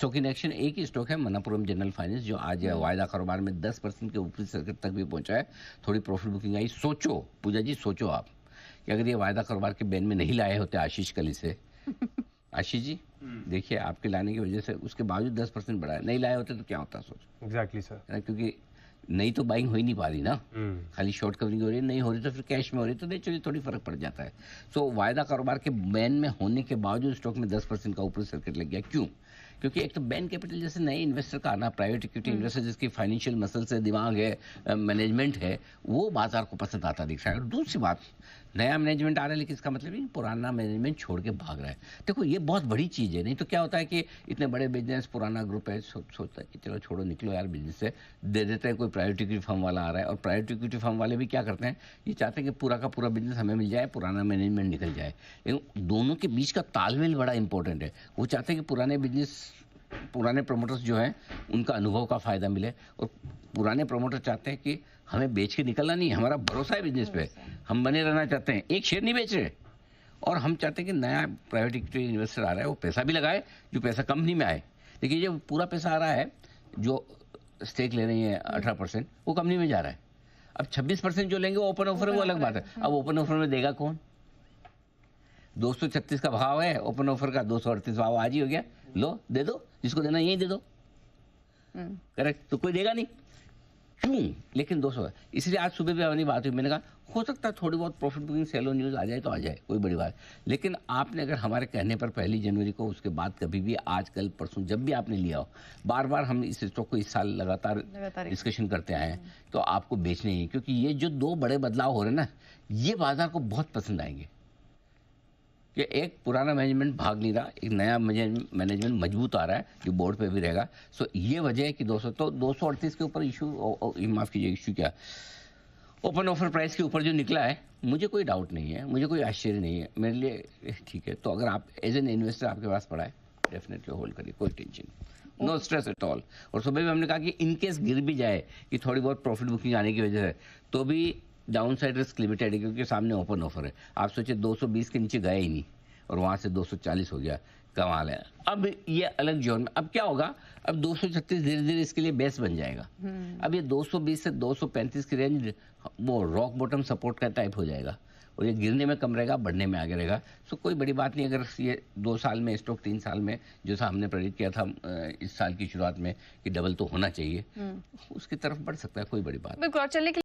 Stock in action एक ही stock है, Manappuram general finance, जो आज वायदा कारोबार में 10% के ऊपरी सर्किट तक भी पहुंचा है। थोड़ी प्रॉफिट बुकिंग आई। सोचो पूजा जी, सोचो आप कि अगर ये वायदा कारोबार के बैन में नहीं लाए होते आशीष कली से, आशीष जी देखिए आपके लाने की वजह से उसके बावजूद 10% बढ़ा है, नहीं लाए होते तो क्या होता, सोचो। Exactly sir. क्योंकि नहीं तो बाइंग हो ही नहीं पा रही ना, खाली शॉर्ट कवरिंग हो रही है, नहीं हो रही तो फिर कैश में हो रही तो नेचुरली थोड़ी फर्क पड़ जाता है। सो वायदा कारोबार के बैन में होने के बावजूद स्टॉक में 10% का ऊपरी सर्किट लग गया। क्यों? क्योंकि एक तो बैन कैपिटल जैसे नए इन्वेस्टर का आना, प्राइवेट इक्विटी इन्वेस्टर जिसकी फाइनेंशियल मसल से दिमाग है, मैनेजमेंट है, वो बाजार को पसंद आता दिख रहा है। और दूसरी बात, नया मैनेजमेंट आ रहा है लेकिन इसका मतलब नहीं पुराना मैनेजमेंट छोड़ के भाग रहा है। देखो ये बहुत बड़ी चीज़ है। नहीं तो क्या होता है कि इतने बड़े बिजनेस, पुराना ग्रुप है, सोचता है कि चलो छोड़ो, निकलो यार बिजनेस से, दे देते हैं, कोई प्राइवेट इक्विटी फर्म वाला आ रहा है। और प्राइवेट इक्विटी फर्म वाले भी क्या करते हैं, ये चाहते हैं कि पूरा का पूरा बिजनेस हमें मिल जाए, पुराना मैनेजमेंट निकल जाए। लेकिन दोनों के बीच का तालमेल बड़ा इंपॉर्टेंट है। वो चाहते हैं कि पुराने बिजनेस, पुराने प्रमोटर्स जो हैं उनका अनुभव का फ़ायदा मिले, और पुराने प्रमोटर चाहते हैं कि हमें बेच के निकलना नहीं, हमारा भरोसा है बिजनेस पे, हम बने रहना चाहते हैं, एक शेयर नहीं बेच रहे। और हम चाहते हैं कि नया प्राइवेट इक्विटी इन्वेस्टर आ रहा है वो पैसा भी लगाए, जो पैसा कंपनी में आए। देखिए जो पूरा पैसा आ रहा है, जो स्टेक ले रही है 18%, वो कंपनी में जा रहा है। अब 26% जो लेंगे वो ओपन ऑफर है, वो अलग बात है। अब ओपन ऑफर में देगा कौन? 236 का भाव है ओपन ऑफर का, 238 भाव आज ही हो गया, लो दे दो, जिसको देना यही दे दो। करेक्ट? तो कोई देगा नहीं। क्यों? लेकिन 200 है। इसलिए आज सुबह भी अपनी बात हुई, मैंने कहा हो सकता है थोड़ी बहुत प्रॉफिट बुकिंग सेलो न्यूज़ आ जाए तो आ जाए, कोई बड़ी बात। लेकिन आपने अगर हमारे कहने पर 1 जनवरी को, उसके बाद कभी भी, आज कल परसों जब भी आपने लिया हो, बार बार हम इस स्टॉक को इस साल लगातार डिस्कशन करते आए हैं, तो आपको बेचने ही, क्योंकि ये जो 2 बड़े बदलाव हो रहे हैं ना, ये बाजार को बहुत पसंद आएंगे। कि एक पुराना मैनेजमेंट भाग नहीं रहा, एक नया मैनेजमेंट मजबूत आ रहा है जो बोर्ड पे भी रहेगा। सो ये वजह है कि 238 के ऊपर इशू, माफ कीजिए, इशू क्या, ओपन ऑफर प्राइस के ऊपर जो निकला है, मुझे कोई डाउट नहीं है, मुझे कोई आश्चर्य नहीं है, मेरे लिए ठीक है। तो अगर आप एज एन इन्वेस्टर आपके पास पड़ा है, डेफिनेटली होल्ड करिए, कोई tension, no stress at all. और सुबह भी हमने कहा कि इनकेस गिर भी जाए कि थोड़ी बहुत प्रॉफिट बुकिंग आने की वजह से, तो भी डाउन साइड रिस्क लिमिटेड है, क्योंकि सामने ओपन ऑफर है। आप सोचिए 220 के नीचे गए ही नहीं और वहां से 240 हो गया, कमाल है। अब ये अलग जोन में, अब क्या होगा, अब 236 धीरे धीरे इसके लिए बेस बन जाएगा। अब ये 220 से 235 की रेंज वो रॉक बॉटम सपोर्ट का टाइप हो जाएगा, और ये गिरने में कम रहेगा, बढ़ने में आगे रहेगा। सो कोई बड़ी बात नहीं अगर ये 2 साल में स्टॉक 3 साल में, जैसा हमने प्रेडिक्ट किया था इस साल की शुरुआत में कि डबल तो होना चाहिए, उसकी तरफ बढ़ सकता है, कोई बड़ी बात नहीं।